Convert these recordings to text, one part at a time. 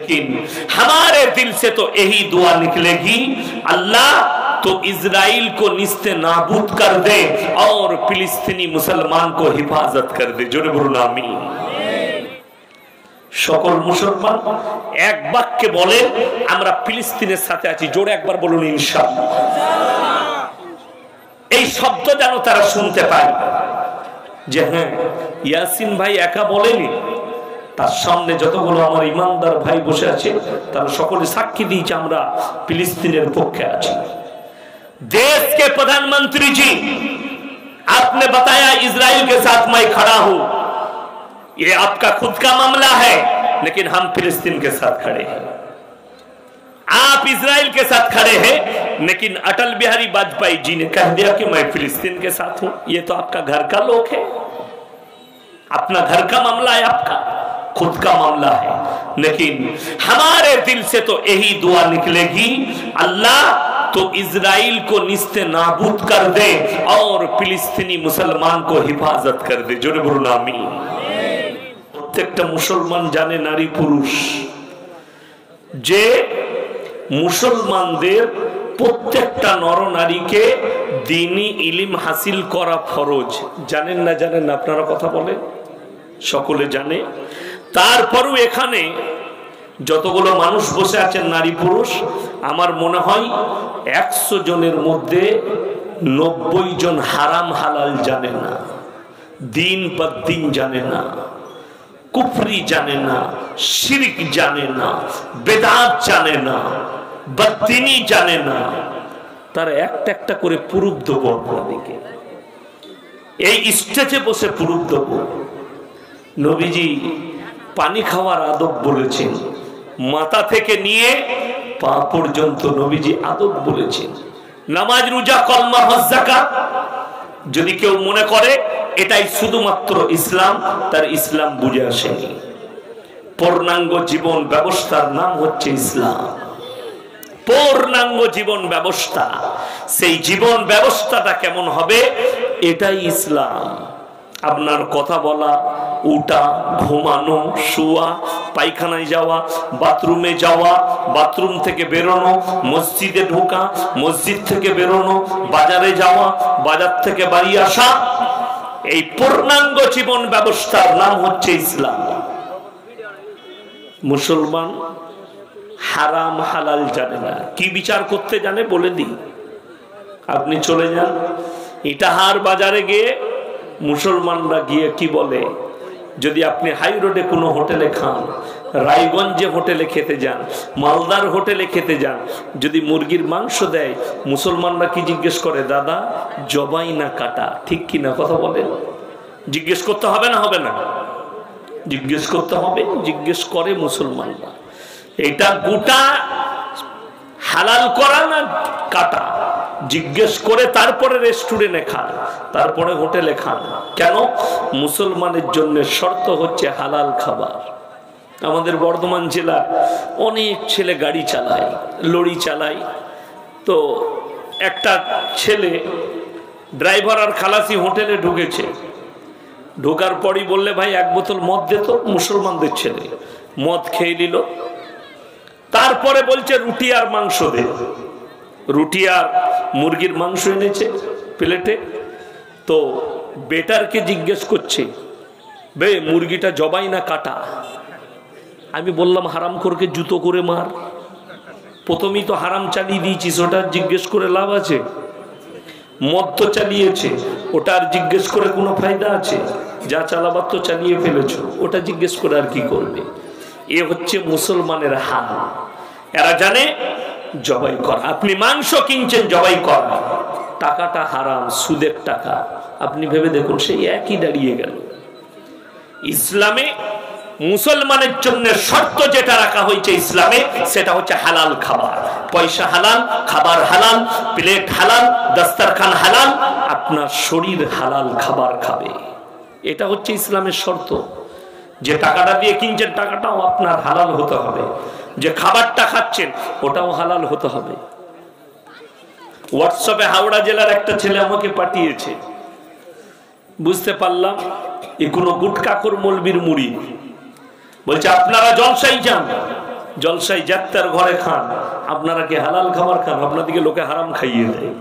लेकिन हमारे दिल से तो यही दुआ निकलेगी, अल्लाह तो इजराइल को निस्ते नाबूद कर दे और फिलिस्तीनी मुसलमान को हिफाजत कर दे। जोरे बोलुन आमीन। সকল মুসলমান এক বাক্যে বলে আমরা ফিলিস্তিনের সাথে আছি। জোরে একবার বলুন ইনশাআল্লাহ। এই শব্দ যেন তারা শুনতে পায় যে হ্যাঁ, ইয়াসিন ভাই একা বলেনি, তার সামনে যতগুলো আমার ইমানদার ভাই বসে আছে তারা সকলে সাক্ষী দিয়েছে আমরা ফিলিস্তিনের পক্ষে আছি। देश के प्रधानमंत्री जी, आपने बताया इजराइल के साथ मैं खड़ा हूं, ये आपका खुद का मामला है, लेकिन हम फिलिस्तीन के साथ खड़े हैं। आप इजराइल के साथ खड़े हैं, लेकिन अटल बिहारी वाजपेयी जी ने कह दिया कि मैं फिलिस्तीन के साथ हूं। ये तो आपका घर का लोग है, अपना घर का मामला है, आपका खुद का मामला है। लेकिन हमारे दिल से तो यही दुआ निकलेगी, अल्लाह तो इजराइल को निस्ते नाबूद कर दे और फिलिस्तीनी मुसलमान को हिफाजत कर दे। जोरे बोलुन आमीन। प्रत्येकटा मुसलमान जाने नारी पुरुष जे मुसलमानদের প্রত্যেকটা নরনারীকে দ্বীনি ইলম হাসিল করা ফরজ। জানেন না জানেন না আপনারা কথা বলেন, সকলে জানে। তারপরও এখানে যতগুলো মানুষ বসে আছেন নারী পুরুষ, আমার মনে হয় 100 জনের মধ্যে 90 জন হারাম হালাল জানে না, দিন পর দিন জানে না, কুফরি জানে না, শিরক জানে না, বেদাত জানে না, বদদিনী জানে না। তার একটা একটা করে প্রুফ দেব আপনাদেরকে, এই স্টেজে বসে প্রুফ দেব। নবীজি পানি খাওয়ার আদব বলেছেন, মাথা থেকে নিয়ে পা পর্যন্ত নবীজি আদব বলেছেন। নামাজ, রোজা, কলমা, হজ, যাকাত যদি কেউ মনে করে এটাই শুধুমাত্র ইসলাম, তার ইসলাম বুঝে আসেনি। পূর্ণাঙ্গ জীবন ব্যবস্থার নাম হচ্ছে ইসলাম। পূর্ণাঙ্গ জীবন ব্যবস্থা, সেই জীবন ব্যবস্থাটা কেমন হবে এটাই ইসলাম। আপনার কথা বলা, উঠা, ঘুমানো, শোয়া, পায়খানায় যাওয়া, বাথরুমে যাওয়া, বাথরুম থেকে বেরোনো, মসজিদে ঢোকা, মসজিদ থেকে বেরোনো, বাজারে যাওয়া, বাজার থেকে বাড়ি আসা, এই পূর্ণাঙ্গ জীবন ব্যবস্থার নাম হচ্ছে ইসলাম। মুসলমান হারাম হালাল জানে না, কি বিচার করতে জানে বলে দিই। আপনি চলে যান ইটাহার বাজারে গিয়ে, মুসলমানরা গিয়ে কি বলে, যদি আপনি হাই রোডে কোনো হোটেলে খান, রায়গঞ্জে হোটেলে খেতে যান, মালদার হোটেলে খেতে যান, যদি মুরগির মাংস দেয়, মুসলমানরা কি জিজ্ঞেস করে, দাদা জবাই না কাটা, ঠিক কি না কথা বলেন? জিজ্ঞেস করতে হবে না, হবে না? জিজ্ঞেস করতে হবে, জিজ্ঞেস করে মুসলমানরা। এটা গোটা হালাল করা না কাটা, জিজ্ঞেস করে তারপরে রেস্টুরেন্টে খান, তারপরে হোটেলে খান। কেন? মুসলমানের জন্য শর্ত হচ্ছে হালাল খাবার। আমাদের বর্ধমান জেলার অনেক ছেলে গাড়ি চালায়, লরি চালায়। তো একটা ছেলে ড্রাইভার আর খালাসি হোটেলে ঢুকেছে, ঢোকার পরই বললে ভাই এক বোতল মদ দে তো। মুসলমানদের ছেলে মদ খেয়ে নিল, তারপরে বলছে রুটি আর মাংস দে। রুটি আর মুরগির মাংস এনেছে প্লেটে। তো বেটারকে জিজ্ঞেস করছে, বে মুরগিটা জবাই না কাটা? আমি বললাম হারামখোরকে জুতো করে মার, প্রথমেই তো হারাম চালিয়ে দিয়েছিস, ওটা জিজ্ঞেস করে লাভ আছে? মদ তো চালিয়েছে, ওটা আর জিজ্ঞেস করে কোনো ফায়দা আছে? যা চালাবার তো চালিয়ে ফেলেছো, ওটা জিজ্ঞেস করে আর কি করবে? এ হচ্ছে মুসলমানের হাল। এরা জানে জবাই করা। আপনি মাংস কিনছেন জবাই করা, টাকাটা হারাম, সুদের টাকা। আপনি ভেবে দেখুন, সেই একই দাঁড়িয়ে গেল। ইসলামে মুসলমানের জন্য শর্ত যেটা রাখা হয়েছে ইসলামে, সেটা হচ্ছে হালাল খাবার। পয়সা হালাল, খাবার হালাল, প্লেট হালাল, দস্তরখান হালাল, আপনার শরীর হালাল খাবার খাবে। এটা হচ্ছে ইসলামের শর্ত। যে টাকাটা দিয়ে কিনছেন টাকাটাও আপনার হালাল হতে হবে, যে খাবারটা খাচ্ছেন ওটাও হালাল হতে হবে। হোয়াটসঅ্যাপে হাওড়া জেলার একটা ছেলে আমাকে পাঠিয়েছে, বুঝতে পারলাম এ কোনো গুটকাখোর মৌলবীর মুড়ি। বলছে আপনারা জলসাই যান, জলসায় যাত্রার ঘরে খান, আপনারা কি হালাল খাবার খান? আপনাদেরকে লোকে হারাম খাইয়ে দেয়।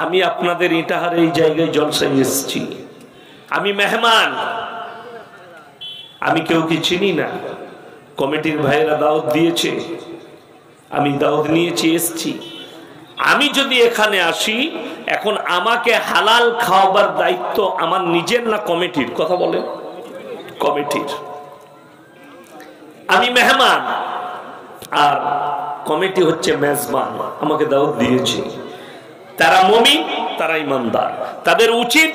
আমি আপনাদের ইটাহার এই জায়গায় জলসায় এসেছি, আমি মেহমান, আমি কেউ কি চিনি না। কমিটির ভাইয়েরা দাওয়াত দিয়েছে, আমি দাওয়াত নিয়েছি, এসেছি। আমি যদি এখানে আসি, এখন আমাকে হালাল খাওয়াবার দায়িত্ব আমার নিজের না কমিটির? কথা বলে কমিটির। আমি মেহমান আর কমিটি হচ্ছে মেজবান, আমাকে দাওয়াত দিয়েছে। তারা মুমিন, তারা ইমানদার, তাদের উচিত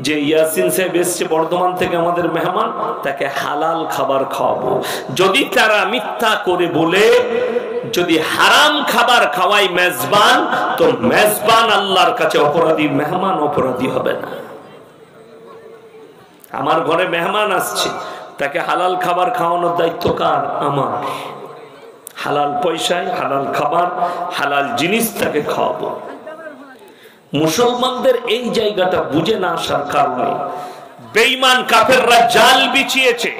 যে ইয়াসিন সাহেব এসছে বর্ধমান থেকে আমাদের মেহমান, তাকে হালাল খাবার খাওয়াবো। যদি তারা মিথ্যা করে বলে যদি হারাম খাবার খাওয়াই মেজবান, তো মেজবান আল্লাহর কাছে অপরাধী, মেহমান অপরাধী হবে না। আমার ঘরে মেহমান আসছে, তাকে হালাল খাবার খাওয়ানোর দায়িত্ব কার? আমার। হালাল পয়সায় হালাল খাবার, হালাল জিনিস তাকে খাওয়াবো। মুসলমানদের এই জায়গাটা বুঝে না আসার কারণে বেঈমান কাফেররা জাল বিছিয়েছে,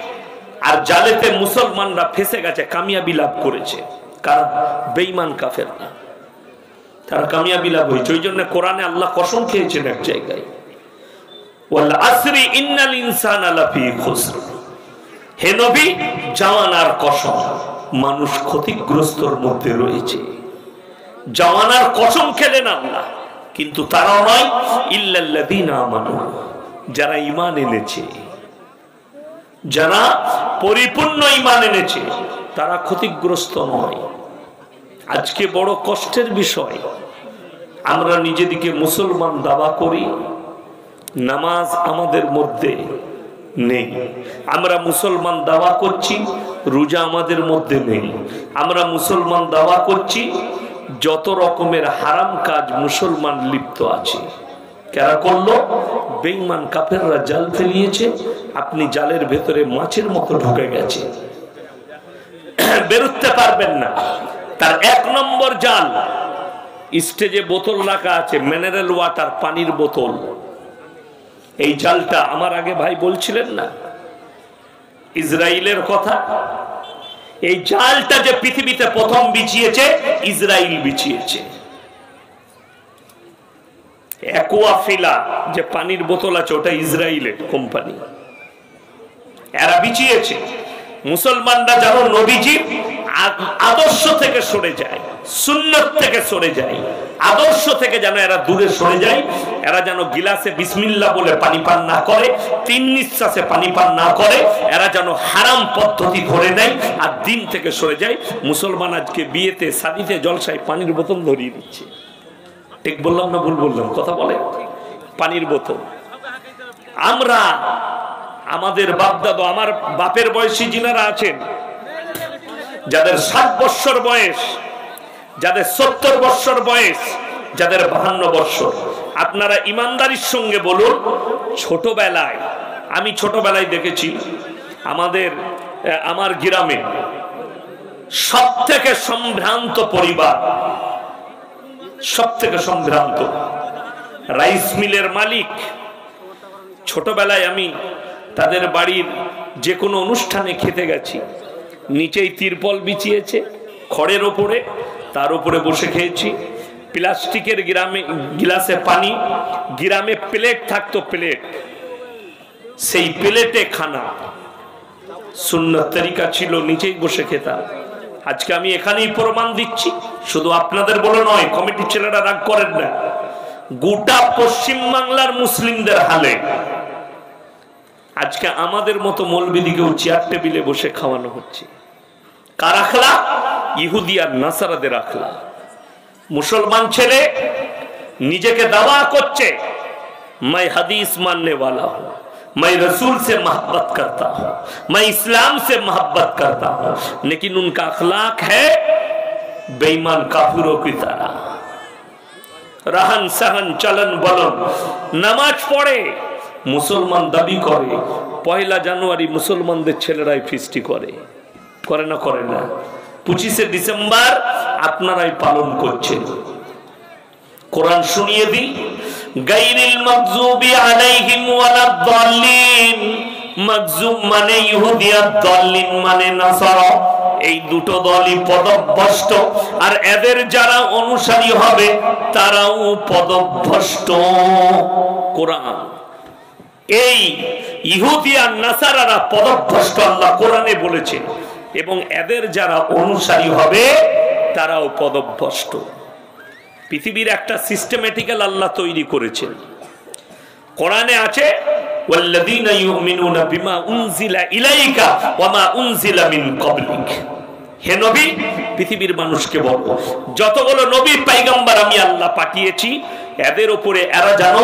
আর জালেতে মুসলমানরা ফেসে গেছে, কামিয়াবি লাভ করেছে। কারণ বেঈমান কাফেররা, তারা কামিয়াবি লাভ হয়েছে। ওই জন্য কোরআনে আল্লাহ কসম খেয়েছেন এক জায়গায়, ওয়াল আসরি ইন্নাল ইনসানা লাফি খুসর। হে নবী, জামানার কসম, মানুষ ক্ষতিগ্রস্তর মধ্যে রয়েছে। জামানার কসম খেলেন আল্লাহ, কিন্তু তারাও নয়, ইল্লাল্লাযীনা আমানু, যারা ঈমান এনেছে, যারা পরিপূর্ণ ঈমান এনেছে, তারা ক্ষতিগ্রস্ত নয়। আজকে বড় কষ্টের বিষয়, আমরা নিজেদিকে মুসলমান দাবা করি, নামাজ আমাদের মধ্যে নেই। আমরা মুসলমান দাওয়া করছি, রোজা আমাদের মধ্যে নেই। আমরা মুসলমান দাওয়া করছি, যত রকমের হারাম কাজ মুসলমান লিপ্ত আছে। কারা করলো? বেঈমান কাফেররা জাল ফেলিয়েছে, আপনি জালের ভেতরে মাছের মতো ঢুকে গেছে, বেরোতে পারবেন না। তার এক নম্বর জাল, স্টেজে বোতল রাখা আছে, মিনারেল ওয়াটার, পানির বোতল। এই জালটা আমার আগে ভাই বলছিলেন না ইসরায়েলের কথা, এই জালটা যে পৃথিবীতে প্রথম বিছিয়েছে, ইসরায়েল বিছিয়েছে। অ্যাকোয়াফিলা যে পানির বোতল আছে, ওটা ইসরায়েলের কোম্পানি, এরা বিছিয়েছে। মুসলমানরা যেন নবীজির আদর্শ থেকে সরে যায়, সুন্নত থেকে সরে যায়, আদর্শ থেকে যেন এরা দূরে সরে যায়। এরা যেন গিলাসে বিসমিল্লাহ বলে পানি পান না করে, তিন নিঃশ্বাসে পানি পান না করে, এরা যেন হারাম পদ্ধতি ধরে নেয় আর দিন থেকে সরে যায়। মুসলমান আজকে বিয়েতে, শাদিতে, জলসায় পানির বোতল ধরিয়ে দিচ্ছে। ঠিক বললাম না ভুল বললাম? কথা বলে, পানির বোতল। আমরা আমাদের বাপ দাদা, আমার বাপের বয়সী যিনারা আছেন, যাদের 60 বৎসর বয়স, যাদের 70 বৎসর বয়স, যাদের 52 বৎসর, আপনারা ইমানদারির সঙ্গে বলুন, ছোটবেলায়, আমি ছোটবেলায় দেখেছি আমার গ্রামে সব থেকে সম্ভ্রান্ত পরিবার, সব থেকে সম্ভ্রান্ত রাইস মিলের মালিক। ছোটবেলায় আমি তাদের বাড়ির যে কোনো অনুষ্ঠানে খেতে গেছি, নিচেই তিরপল বিছিয়েছে খড়ের ওপরে, তার উপরে বসে খেয়েছি। প্লাস্টিকের গিলাসে পানি, গ্রামে প্লেট থাকতো, প্লেট, সেই প্লেটে খানা, সুন্নত তরিকা ছিল, নিচেই বসে খেতাম। আজকে আমি এখানেই প্রমাণ দিচ্ছি, শুধু আপনাদের বলে নয়, কমিটির ছেলেরা রাগ করেন না, গোটা পশ্চিম বাংলার মুসলিমদের হালে আজকে আমাদের মতো মৌলবীদিকেও চেয়ার টেবিলে বসে খাওয়ানো হচ্ছে। কার আখলাক? ইহুদি আর নাসারাদের আখলাক। মুসলমান ছেলে নিজেকে দাवा করছে, मैं हदीस मानने वाला हूं, मैं रसूल से मोहब्बत करता हूं, मैं इस्लाम से मोहब्बत करता हूं, लेकिन उनका अखलाक है बेईमान काफिरों की तरह। रहन सहन, चलन बलन, नामाज पढ़े, মুসলমান দাবি করে, 1 জানুয়ারি মুসলমানদের ছেলেরাই ফিস্টি করে, করে না? করে না? 25শে ডিসেম্বর আপনারাই পালন করছেন। কোরআন শুনিয়ে দিই, গায়রিল মাগযুবি আলাইহিম ওয়ালাদ-দাল্লিন, মাকজুম মানে ইহুদি আর দাল্লিন মানে নাসারা, এই দুটো দলই পদভ্রষ্ট, আর এদের যারা অনুসারী হবে তারাও পদভ্রষ্ট। কোরআন এই ইহুদি আর নাসারারা পদভ্রষ্ট আল্লাহ কোরআনে বলেছেন, এবং এদের যারা অনুসারী হবে তারাও পদভ্রষ্ট। পৃথিবীর একটা সিস্টেমেটিক্যাল আল্লাহ তৈরি করেছেন। কোরআনে আছে ওয়াল্লাযীনা ইউমিনুনা বিমা উনজিলা ইলাইকা ওয়া মা উনজিলা মিন ক্বাবলিক। হে নবী, পৃথিবীর মানুষকে বলো, যতগুলো নবী পয়গম্বর আমি আল্লাহ পাঠিয়েছি এদের উপরে এরা যেন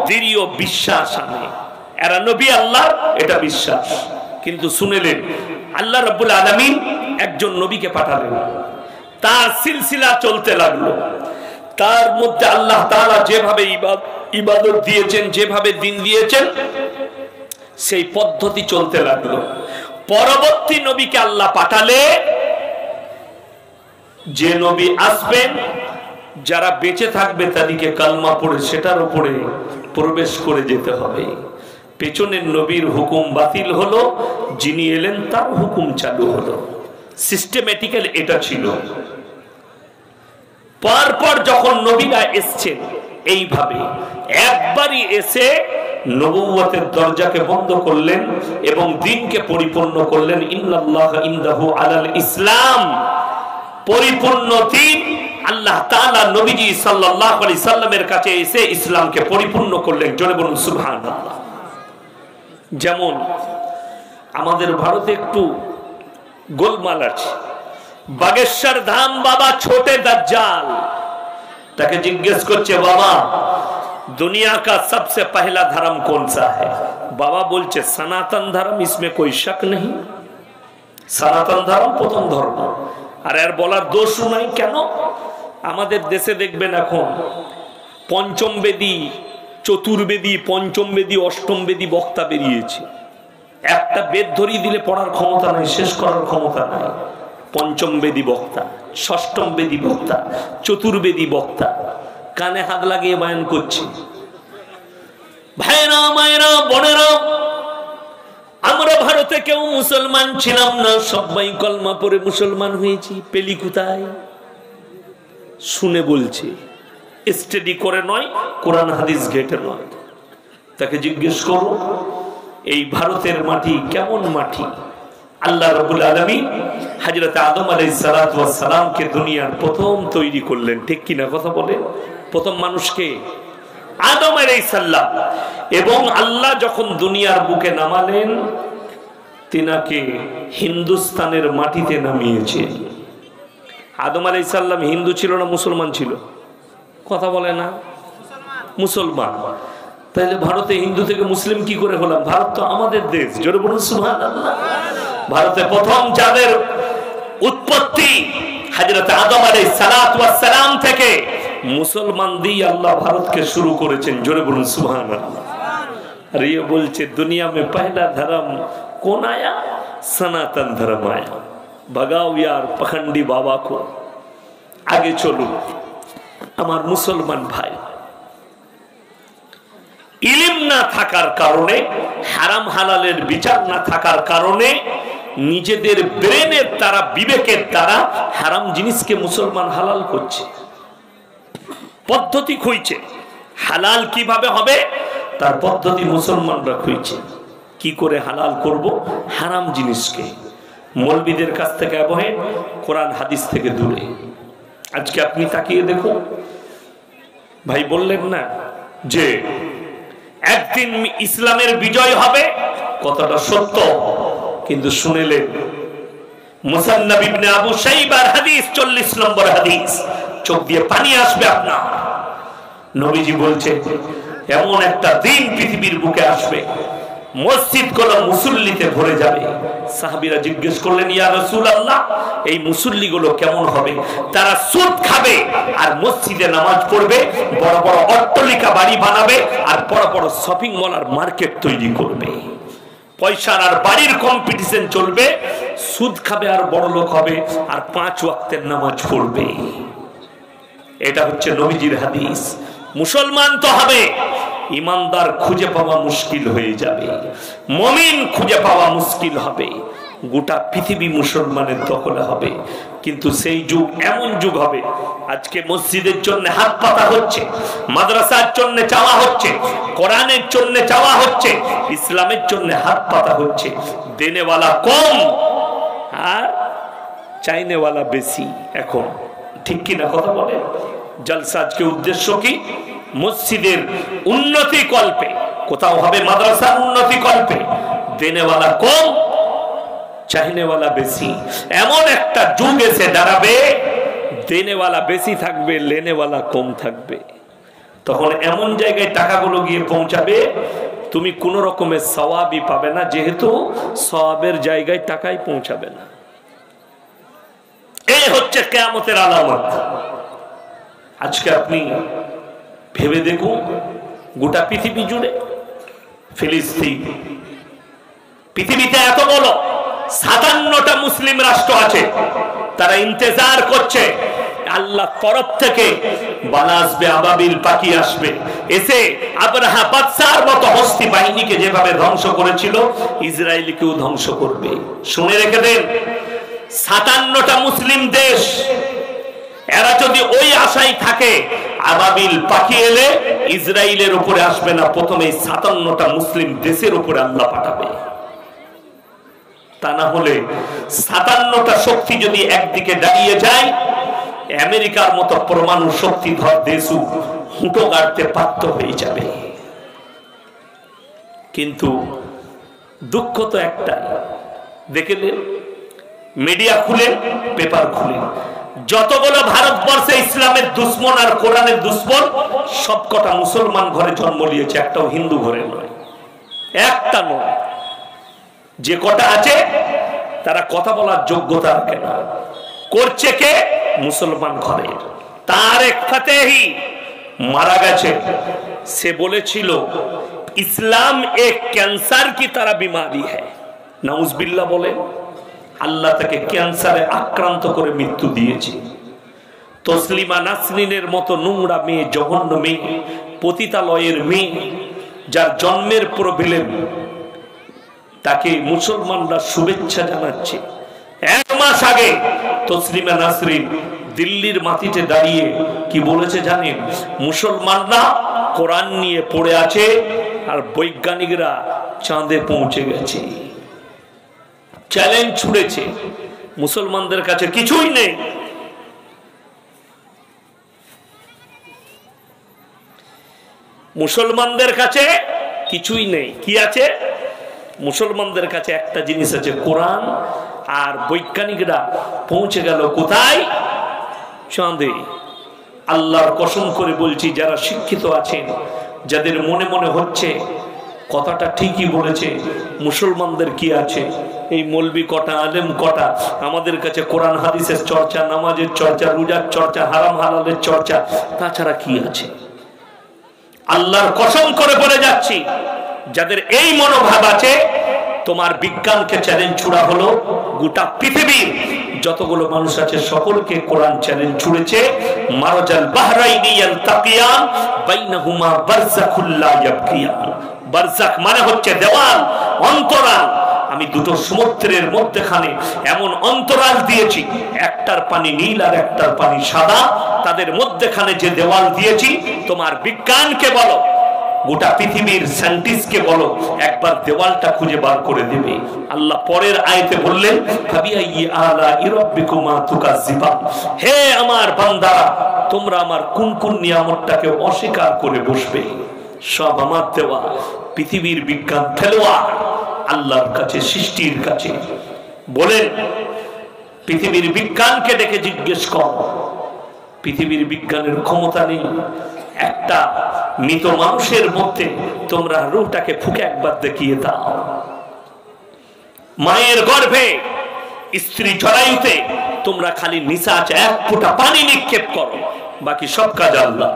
দৃঢ় বিশ্বাস আনে। এরা নবী আল্লাহ, এটা বিশ্বাস। কিন্তু শুনেলেন আল্লাহ রাব্বুল আলামিন একজন নবীকে পাঠালেন, তার সিলসিলা চলতে লাগলো। তার মধ্যে আল্লাহ তাআলা যেভাবে ইবাদত দিয়েছেন, যেভাবে দিন দিয়েছেন, সেই পদ্ধতি চলতে লাগলো। পরবর্তী নবীকে আল্লাহ পাঠালে যে নবী আসবেন, যারা বেঁচে থাকবে তাদেরকে কালমা পড়ে সেটার উপরে প্রবেশ করে যেতে হবে। পেছনের নবীর হুকুম বাতিল হলো, যিনি এলেন তার হুকুম চালু হলো। সিস্টেমেটিক্যাল এটা ছিল। পরপর যখন নবীরা এসছেন এইভাবে একবারই এসে নবুয়তের দরজাকে বন্ধ করলেন এবং দ্বীনকে পরিপূর্ণ করলেন। ইন্নাল্লাহা ইনদাহু আলাল ইসলাম, পরিপূর্ণ দ্বীন আল্লাহ তাআলা নবীজি সাল্লাল্লাহু আলাইহি সাল্লামের কাছে এসে ইসলামকে পরিপূর্ণ করলেন। জোরে বলুন সুবহানাল্লাহ। যেমন আমাদের ভারতে একটু গোলমাল আছে। বাগেশ্বর ধাম বাবা ছোটে দাজ্জাল, তাকে জিজ্ঞেস করছে, বাবা दुनिया का सबसे पहला धर्म कौन सा है? बाबा बोलছে सनातन धर्म, इसमें कोई शक नहीं। सनातन धर्म प्रथम धर्म। আর এর বলার দোষ নাই কেন? আমাদের দেশে দেখবেন এখন পঞ্চম বেদী, চতুর্বেদী, পঞ্চম বেদী, অষ্টম বেদী বক্তা বেরিয়েছে। একটা বেদ ধরিয়ে দিলে পড়ার ক্ষমতা নাই, শেষ করার ক্ষমতা নাই। পঞ্চম বেদী বক্তা, ষষ্ঠম বেদী বক্তা, চতুর্বেদী বক্তা, কানে হাত লাগিয়ে বয়ান করছে। ভাইরা মায়েরা বোনেরা, আমরা ভারতে কেউ মুসলমান ছিলাম না, সবাই কলমা পড়ে মুসলমান হয়েছি। পেলি কোথায়? শুনে বলছে, স্টাডি করে নয়, কোরআন হাদিস ঘেটে নয়। তাকে জিজ্ঞেস করো এই ভারতের মাটি কেমন মাটি? আল্লাহ রাব্বুল আলামিন হযরত আদম আলাইহিস সালাতু ওয়াস সালামকে দুনিয়ার প্রথম তৈরি করলেন, ঠিক কি না কথা বলেন? প্রথম মানুষকে আদম আলাইহিস সালাম। এবং আল্লাহ যখন দুনিয়ার বুকে নামালেন, তিনাকে হিন্দুস্তানের মাটিতে নামিয়েছেন। আদম আলাইহিস সালাম হিন্দু ছিল না মুসলমান ছিল? কথা বলে না, মুসলমান। তাহলে ভারতে হিন্দু থেকে মুসলিম কি করে হলাম? ভারত তো আমাদের দেশ। জোরে বলুন সুবহানাল্লাহ। ভারতে প্রথম যাদের উৎপত্তি হযরত আদম আলাইহিস সালাতু ওয়াস সালাম থেকে, মুসলমান দিয়ে আল্লাহ ভারতকে শুরু করেছেন। জোরে বলুন সুবহানাল্লাহ। আর ये বলছে दुनिया में पहला धर्म कौन आया? सनातन धर्म आया। भगाओ यार पखंडी बाबा को। आगे चलो আমার মুসলমান ভাই, ইলম না থাকার কারণে, হারাম হালালের বিচার না থাকার কারণে নিজেদের ব্রেনের দ্বারা, বিবেকের দ্বারা হারাম জিনিসকে মুসলমান হালাল করছে। পদ্ধতি খুঁজছে হালাল কিভাবে হবে, তার পদ্ধতি মুসলমানরা খুঁজছে। কি করে হালাল করব হারাম জিনিসকে? মৌলবীদের কাছ থেকে অ্যাভয়েড, কোরআন হাদিস থেকে দূরে। আজকে আপনি তাকিয়ে দেখুন, ভাই বললেন না যে একদিন ইসলামের বিজয় হবে, কথাটা সত্য। কিন্তু শুনেলেন মুসান্নাফ ইবনে আবু শাইবার হাদিস 40 নম্বর হাদিস, চোখ দিয়ে পানি আসবে আপনার। নবীজি বলছে এমন একটা দিন পৃথিবীর বুকে আসবে, মসজিদ গুলো মুসল্লিতে ভরে যাবে। সাহাবীরা জিজ্ঞেস করলেন, ইয়া রাসূলুল্লাহ, এই মুসল্লিগুলো কেমন হবে? তারা সুদ খাবে আর মসজিদে নামাজ পড়বে, বড় বড় অট্টালিকা বাড়ি বানাবে আর বড় বড় শপিং মল আর মার্কেট তৈরি করবে। পয়সার আর বাড়ির কম্পিটিশন চলবে, সুদ খাবে আর বড় লোক হবে আর 5 ওয়াক্তের নামাজ পড়বে। এটা হচ্ছে নবীজির হাদিস। মুসলমান তো হবে, ইমানদার খুঁজে পাওয়া মুশকিল হয়ে যাবে, মুমিন খুঁজে পাওয়া মুশকিল হবে, গোটা পৃথিবী মুসলমানের দখলে হবে। কিন্তু সেই যুগ এমন যুগ হবে, আজকে মসজিদের জন্য হাত পাতা হচ্ছে, মাদ্রাসার জন্য চাওয়া হচ্ছে, কোরআনের জন্য চাওয়া হচ্ছে, ইসলামের জন্য হাত পাতা হচ্ছে। দেনেওয়ালা কম আর চাইনেওয়ালা বেশি এখন, ঠিক কিনা কথা বলে? জলসা আজকে উদ্দেশ্য কি? মসজিদের উন্নতি কল্পে, কোথাও হবে মাদ্রাসার উন্নতি কল্পে। দেনেওয়ালা কম, চাইনেওয়ালা বেশি। এমন একটা যুগ এসে দাঁড়াবে, দেনেওয়ালা বেশি থাকবে, লেনেওয়ালা কম থাকবে। তখন এমন জায়গায় টাকাগুলো গিয়ে পৌঁছাবে, তুমি কোন রকমের সওয়াবই পাবে না, যেহেতু সওয়াবের জায়গায় টাকাই পৌঁছাবে না। এই হচ্ছে কিয়ামতের আলামত। আজকে আপনি ভেবে দেখুন, গোটা পৃথিবী জুড়ে, ফিলিস্তিন, পৃথিবীতে এত বড় 57টা মুসলিম রাষ্ট্র আছে, তারা ইন্তজার করছে আল্লাহ তরফ থেকে বানা আসবে, আবাবিল পাখি আসবে, এসে আবরাহা বাদশার মতো হস্তি বাহিনীকে যেভাবে ধ্বংস করেছিল, ইসরায়েলকেও ধ্বংস করবে। শুনে রেখে দেন, 57টা মুসলিম দেশ, এরা যদি ওই আশায় থাকে, আবাবিল পাখি এলে ইসরায়েলের উপরে আসবে না, প্রথমে 57টা মুসলিম দেশের উপরে আল্লাহ পাঠাবে। তা না হলে 57টা শক্তি যদি একদিকে দাঁড়িয়ে যায়, আমেরিকার মতো পরমাণু শক্তিধর দেশও হুঁটো গাড়তে বাধ্য হয়ে যাবে। কিন্তু দুঃখ তো একটাই, দেখলেন মিডিয়া খুলে, পেপার খুলে, যতগুলো ভারতবর্ষে ইসলামের দুশ্মন আর কোরআনের দুশ্মন, সবকটা মুসলমান ঘরে জন্ম নিয়েছে, একটাও হিন্দু ঘরে নয়, একটা নয়। যে কটা আছে তারা কথা বলার যোগ্যতা রাখে না। করছে কে? মুসলমান ঘরের। তার এক ফাতেহি মারা গেছে, সে বলেছিল ইসলাম এক ক্যান্সার কি তারা বিমারি হ্যায়। নাউজুবিল্লাহ বলে, আল্লাহ তাকে ক্যান্সারে আক্রান্ত করে মৃত্যু দিয়েছে। তসলিমা নাসরিনের মতো নোংরা মেয়ে, জঘন্য মেয়ে, পতিতালয়ের মেয়ে, যার জন্মের প্রবলেম, তাকে মুসলমানরা শুভেচ্ছা জানাচ্ছে। 1 মাস আগে তসলিমা নাসরিন দিল্লির মাটিতে দাঁড়িয়ে কি বলেছে জানেন? মুসলমানরা কোরআন নিয়ে পড়ে আছে আর বৈজ্ঞানিকরা চাঁদে পৌঁছে গেছে। চ্যালেঞ্জ ছুড়েছে, মুসলমানদের কাছে কিছুই নেই। মুসলমানদের কাছে কিছুই নেই। কি আছে? মুসলমানদের কাছে একটা জিনিস আছে, কোরআন। আর বৈজ্ঞানিকরা পৌঁছে গেল কোথায়? চাঁদে। আল্লাহর কসম করে বলছি, যারা শিক্ষিত আছেন, যাদের মনে মনে হচ্ছে কথাটা ঠিকই বলেছে, মুসলমানদের কি আছে? এই মৌলবি কটা, আলেম কটা, আমাদের কাছে কোরআন হাদিসের চর্চা, নামাজের চর্চা, রোজার চর্চা, হারাম হালালের চর্চা, তাছাড়া কি আছে? আল্লাহর কসম করে বলে যাচ্ছি, যাদের এই মনোভাব আছে, তোমার বিজ্ঞানকে চ্যালেঞ্জ ছুড়া হলো। গোটা পৃথিবীর যতগুলো মানুষ আছে সকলকে কোরআন চ্যালেঞ্জ ছুড়েছে। মারাজাল বাহরাইনি ইয়ালতাকিয়ান বাইনাহুমা বারযাখুল লা ইয়াবকিয়ান। বারযাখ মানে হচ্ছে দেওয়াল, অন্তরাল। আমি দুটো সমুদ্রের মধ্যখানে এমন অন্তরাল দিয়েছি, একটার পানি নীল আর একটার পানি সাদা, তাদের মধ্যখানে যে দেওয়াল দিয়েছি, তোমার বিজ্ঞানকে বলো, গোটা পৃথিবীর সায়েন্টিস্টকে বলো, একবার দেওয়ালটা খুঁজে বার করে দেবে। আল্লাহ পরের আয়াতে বললেন, ফাবিআইয়ি আলাঈ রাব্বিকুমা তুকাজ্জিবান। হে আমার বান্দারা, তোমরা আমার কোন কোন নিয়ামতটাকে অস্বীকার করে বসবে? সব আমার দেওয়া। পৃথিবীর বিজ্ঞান খেলোয়াড় আল্লাহর কাছে, সৃষ্টির কাছে। বলেন, পৃথিবীর বিজ্ঞানকে ডেকে জিজ্ঞেস কর, পৃথিবীর বিজ্ঞানের ক্ষমতা নেই একটা মৃত মানুষের মধ্যে তোমরা রূহটাকে ফুঁকে একবার দেখিয়ে দাও। মায়ের গর্ভে স্ত্রী জরায়ুতে তোমরা খালি নিসাচ 1 ফোঁটা পানি নিক্ষেপ করো, বাকি সব কাজ আল্লাহ।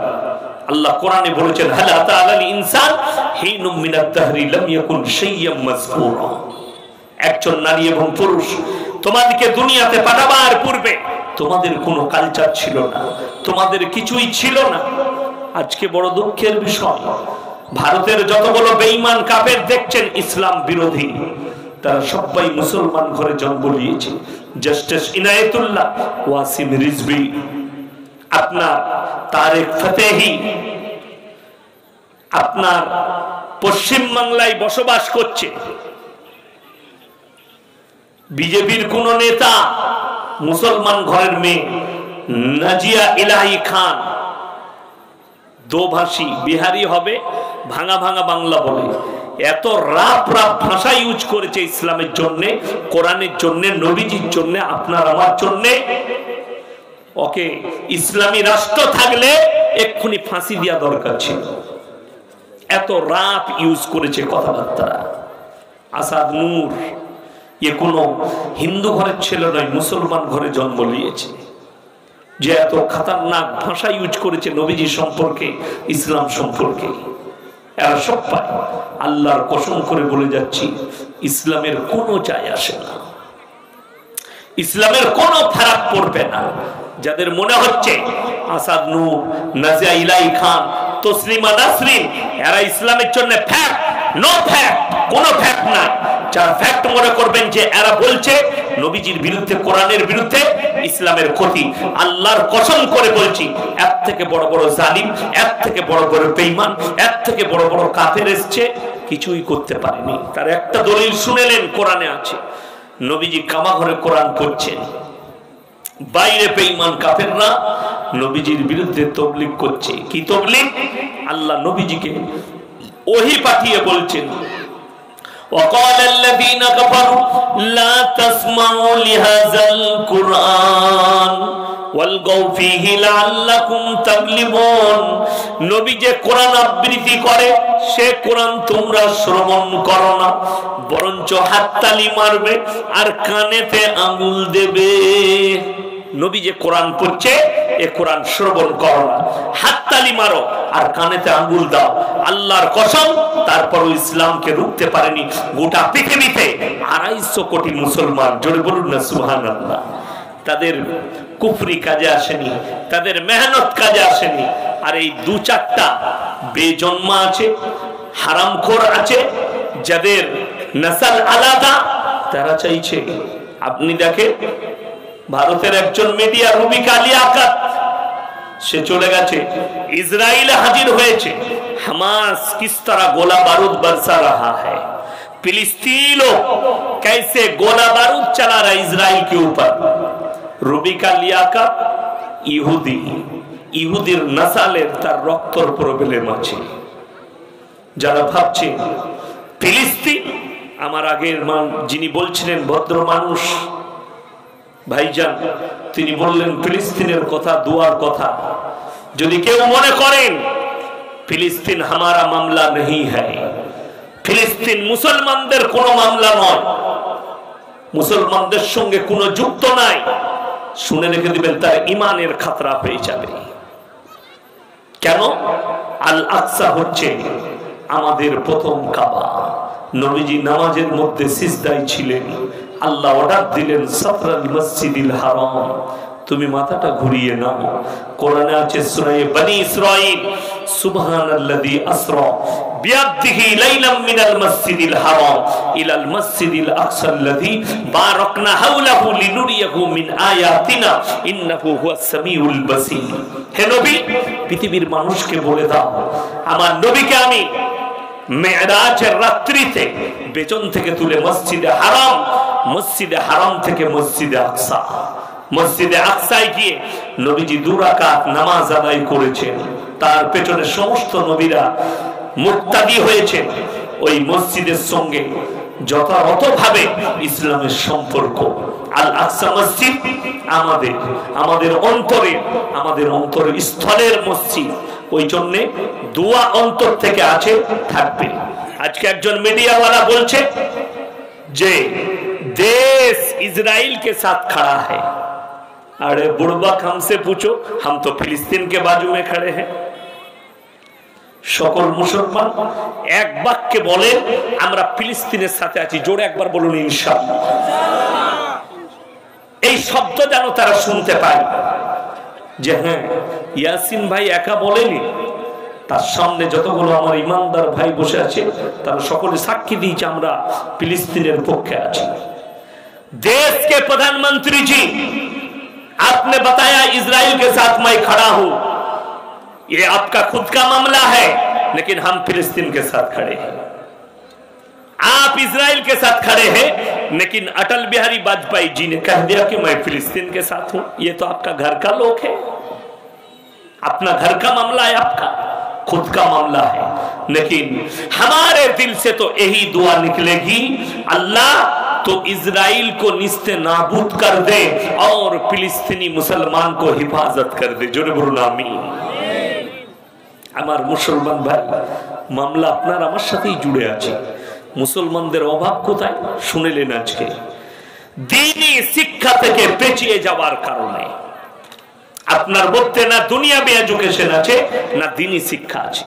আল্লাহ কোরআনে বলেছেন, হাল আতা আলাল ইনসান হিনুম মিনাদ দাহরি লাম ইয়াকুন শাইয়্যাম মাযকুরা। একজন নারী এবং পুরুষ তোমাদেরকে দুনিয়াতে পাঠাবার পূর্বে তোমাদের কোনো কালচার ছিল না, তোমাদের কিছুই ছিল না। আজকে বড় দুঃখের বিষয়, ভারতের যতগুলো বেঈমান কাফের দেখছেন ইসলাম বিরোধী, তারা সবাই মুসলমান ঘরে জন্ম নিয়েছে। জাস্টিস ইনায়েতুল্লাহ, ওয়াসিম রিজভী, আপনার তারেক ফতেহি, আপনার পশ্চিম বাংলায় বসবাস করছে। বিজেপির কোন নেতা মুসলমান ঘরের মেয়ে নাজিয়া ইলাহি খান, দোভাষী, বিহারি হবে, ভাঙা ভাঙা বাংলা বলে, এত রাপ রাপ ভাষা ইউজ করেছে ইসলামের জন্য, কোরআনের জন্য, নবীজির জন্য, আপনার আমার জন্য। ওকে ইসলামী রাষ্ট্র থাকলে এক্ষুনি ফাঁসি দেওয়া দরকার ছিল, এত রাপ ইউজ করেছে কথাবার্তা। আসাদ নূর এ কোনো হিন্দু ঘরের ছেলে নয়, মুসলমান ঘরে জন্ম নিয়েছে, যে এত খতরনাক ভাষা ইউজ করেছে নবীজি সম্পর্কে, ইসলাম সম্পর্কে। এরা সব পায়। আল্লাহর কসম করে বলে যাচ্ছি, ইসলামের কোনো যায় আসে না, ইসলামের কোনো ফারাক পড়বে না। যাদের মনে হচ্ছে আসাদ নূর, নাজিয়া ইলাহি খান, তসলিমা নাসরিন এরা ইসলামের জন্য ফ্যাক্ট, নো ফ্যাক্ট, কোনো ফ্যাক্ট না। যারা ফ্যাক্ট মনে করবেন যে এরা বলছে নবীজির বিরুদ্ধে, কোরআনের বিরুদ্ধে, ইসলামের ক্ষতি, আল্লাহর কসম করে বলছি, এর থেকে বড় বড় জালিম, এর থেকে বড় বড় বেঈমান, এর থেকে বড় বড় কাফের এসছে, কিছুই করতে পারেনি। তার একটা দলিল শুনেলেন, কোরআনে আছে, নবীজি কামা ঘরে কোরআন করছেন, বাইরে বেঈমান কাফেররা নবীজির বিরুদ্ধে তবলিগ করছে। কি তবলিগ? আল্লাহ নবীজিকে ওহী পাঠিয়ে বলছেন, وقال الذين كفروا لا تسمعوا لهذا القرآن والغوا فيه لعلكم تغلبون। নবী যে কোরআন আবৃত্তি করে, সে কোরআন তোমরা শ্রবণ করো না, বরঞ্চ হাততালি মারবে আর কানেতে আঙ্গুল দেবে। নবী যে কোরআন পড়ছে, এ কোরআন শ্রবণ করো না, হাততালি মারো আর কানেতে আঙ্গুল দাও। আল্লাহর কসম, তারপরও ইসলামকে রুখতে পারেনি গোটা পৃথিবীতে 250 কোটি মুসলমান। জোরে বলুন না সুবহানাল্লাহ। তাদের কুফরি কাজে আসেনি, তাদের মেহনত কাজে আসেনি। আর এই 2-4টা বেজন্মা আছে, হারামখোর আছে, যাদের নসল আলাদা, তারা চাইছে। আপনি দেখেন, ভারতের একজন মিডিয়া রুবিকা লিয়াকত, সে চলে গেছে, ইসরায়েলে হাজির হয়েছে। হামাস किस तरह गोला बारूद बरसा रहा है, फिलिस्तीन कैसे गोला बारूद चला रहा है इजराइल के ऊपर। রুবিকা লিয়াকত ইহুদি, ইহুদির নসলের, তার রক্তর প্রবলেম আছে। যারা ভাবছে ফিলিস্তিন, আমার আগের যিনি বলছিলেন ভদ্র মানুষ ভাইজান, তিনি বললেন ফিলিস্তিনের কথা, দুয়ার কথা। যদি কেউ মনে করেন ফিলিস্তিন হামারা মামলা नहीं है, ফিলিস্তিন মুসলমানদের কোনো মামলা নয়, মুসলমানদের সঙ্গে কোনো যুক্ত নাই, শুনে রেখে দিবেন, তার ইমানের খাতরা পেয়ে যাবে। কেন? আল আকসা হচ্ছে আমাদের প্রথম কাবা। নবীজি নামাজের মধ্যে সিজদায় ছিলেন, আল্লাহ অর্ডার দিলেন সাতরাল মসজিদিল হারাম, তুমি মাথাটা ঘুরিয়ে নাও। কোরআনে আছে সূরা বনি ইসরাঈল, সুবহানাল্লাযী আসরা বিআবদিহি লাইলাম মিনাল মসজিদিল হারাম ইলাল মসজিদিল আকসাল্লাযী বারাকনা হাওলাহু লিনুরিয়াহু মিন আয়াতিনা ইন্নাহু হুয়াস সামিউল বাসীর। হে নবী, পৃথিবীর মানুষকে বলে দাও, আমার নবীকে আমি মেরাজের রাত্রিতে বেচন থেকে তুলে মসজিদে হারাম থেকে মসজিদে আকসা, মসজিদে আকসায় গিয়ে নবীজি 2 রাকাত নামাজ আদায় করেছেন। তার পেছনে সমস্ত নবীরা মুক্তাদি হয়েছে। ওই মসজিদের সঙ্গে যথাযথভাবে ইসলামের সম্পর্ক। আল আকসা মসজিদ আমাদের অন্তরের স্থলের মসজিদ। ওই জন্য দোয়া অন্তর থেকে আছে, থাকবে। আজকে একজন মিডিয়াওয়ালা বলছে যে देश इजराइल के साथ खड़ा है। अरे बुड़बक, हमसे पूछो, हम तो फिलिस्तीन के बाजू में खड़े हैं। সকল মুসলমান এক বাক্যে বলে আমরা ফিলিস্তিনের সাথে আছি। জোরে একবার বলুন ইনশাআল্লাহ। এই শব্দ যেন তারা শুনতে পায় যে হ্যাঁ, ইয়াসিন ভাই একা বলেনি, তার সামনে যতগুলো আমার ইমানদার ভাই বসে আছে তারা সকলে সাক্ষী দিয়েছে আমরা ফিলিস্তিনের পক্ষে আছি। देश के प्रधानमंत्री जी, आपने बताया इजराइल के साथ मैं खड़ा हूं, ये आपका खुद का मामला है, लेकिन हम फिलिस्तीन के साथ खड़े हैं। आप इजराइल के साथ खड़े हैं, लेकिन अटल बिहारी वाजपेयी जी ने कह दिया कि मैं फिलिस्तीन के साथ हूं। ये तो आपका घर का लोग है, अपना घर का मामला है, आपका खुद का मामला है। लेकिन हमारे दिल से तो यही दुआ निकलेगी, अल्लाह तो इजराइल को निस्ते नाबूद कर दे और फिलिस्तीनी मुसलमान को हिफाजत कर दे। जोरे बोलुन आमीन। আমার মুসলমান ভাই, মামলা আপনার আমার সাথেই জুড়ে আছে। মুসলমানদের অভাব কোথায় শুনলেন আজকে? দ্বীনি শিক্ষা থেকে পেছিয়ে যাওয়ার কারণে আপনার মধ্যে না দুনিয়াবি এডুকেশন আছে, না দ্বীনি শিক্ষা আছে।